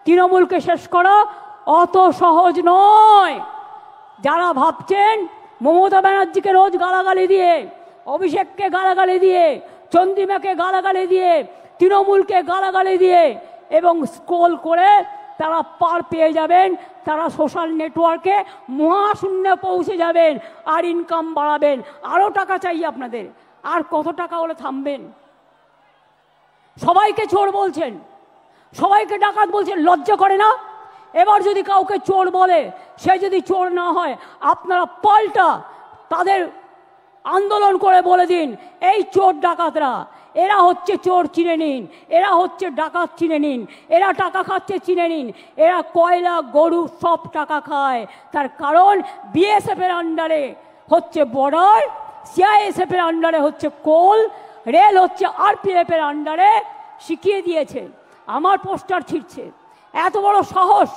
তৃণমূলকে শেষ করা অত সহজ নয়। যারা ভাবছেন মমতা ব্যানার্জিকে রোজ গালাগালি দিয়ে, অভিষেককে গালাগালি দিয়ে, চন্দ্রিমাকে গালাগালি দিয়ে, তৃণমূলকে গালাগালি দিয়ে এবং স্ক্রোল করে তারা পার পেয়ে যাবেন, তারা সোশ্যাল নেটওয়ার্কে মহাশূন্যে পৌঁছে যাবেন আর ইনকাম বাড়াবেন। আরও টাকা চাই আপনাদের, আর কত টাকা হলে থামবেন? সবাইকে চোর বলছেন, সবাইকে ডাকাত বলছেন, লজ্জা করে না? এবার যদি কাউকে চোর বলে, সে যদি চোর না হয়, আপনারা পাল্টা তাদের আন্দোলন করে বলে দিন, এই চোর ডাকাতরা, এরা হচ্ছে চোর চিনে নিন, এরা হচ্ছে ডাকাত চিনে নিন, এরা টাকা খাচ্ছে চিনে নিন, এরা কয়লা গরু সব টাকা খায়। তার কারণ বিএসএফ এর আন্ডারে হচ্ছে বর্ডার, সিআইএসএফ এর আন্ডারে হচ্ছে কোল, রেল হচ্ছে আরপিএফ এর আন্ডারে। শিখিয়ে দিয়েছে, আমার পোস্টার ছিঁড়ছে, এত বড় সাহস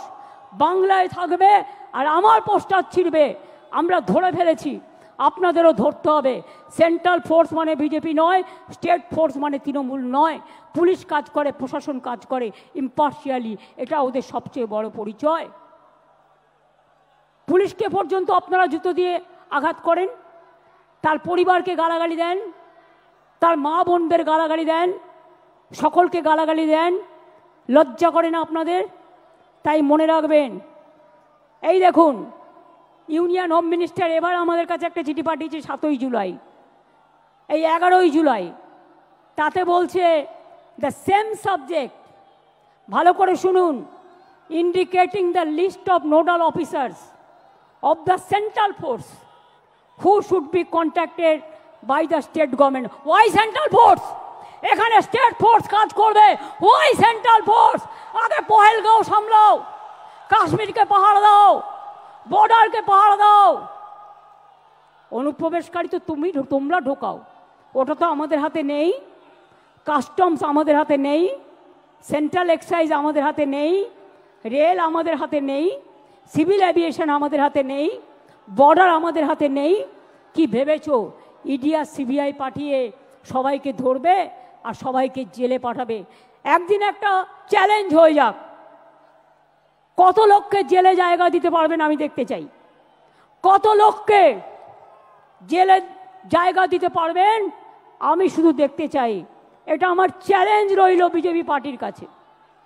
বাংলায় থাকবে আর আমার পোস্টার ছিঁড়বে। আমরা ধরে ফেলেছি, আপনাদেরও ধরতে হবে। সেন্ট্রাল ফোর্স মানে বিজেপি নয়, স্টেট ফোর্স মানে তৃণমূল নয়। পুলিশ কাজ করে, প্রশাসন কাজ করে ইম্পার্শিয়ালি, এটা ওদের সবচেয়ে বড় পরিচয়। পুলিশকে পর্যন্ত আপনারা জুতো দিয়ে আঘাত করেন, তার পরিবারকে গালাগালি দেন, তার মা বোনদের গালাগালি দেন, সকলকে গালাগালি দেন। লজ্জা করে না আপনাদের? তাই মনে রাখবেন, এই দেখুন ইউনিয়ন হোম মিনিস্টার এবার আমাদের কাছে একটা চিঠি পাঠিয়েছে 7ই জুলাই, এই 11ই জুলাই। তাতে বলছে দ্য সেম সাবজেক্ট, ভালো করে শুনুন, indicating the list of nodal officers of the central force who should be contacted by the state government. Why central force? এখানে স্টেট ফোর্স কাজ করবে। Why central force? আগে পহেলগাঁও সামলাও, কাশ্মীরকে পাহাড় দাও, বর্ডারকে পাহাড় দাও। অনুপ্রবেশকারী তো তোমরা ঢোকাও, ওটা তো আমাদের হাতে নেই। কাস্টমস আমাদের হাতে নেই, সেন্ট্রাল এক্সাইজ আমাদের হাতে নেই, রেল আমাদের হাতে নেই, সিভিল এভিয়েশন আমাদের হাতে নেই, বর্ডার আমাদের হাতে নেই। কি ভেবেছো ইডি আর সিবিআই পাঠিয়ে সবাইকে ধরবে আর সবাইকে জেলে পাঠাবে? একদিন একটা চ্যালেঞ্জ হয়ে যাক, কত লোককে জেলে জায়গা দিতে পারবেন আমি দেখতে চাই। কত লোককে জেলে জায়গা দিতে পারবেন আমি শুধু দেখতে চাই। এটা আমার চ্যালেঞ্জ রইল বিজেপি পার্টির কাছে।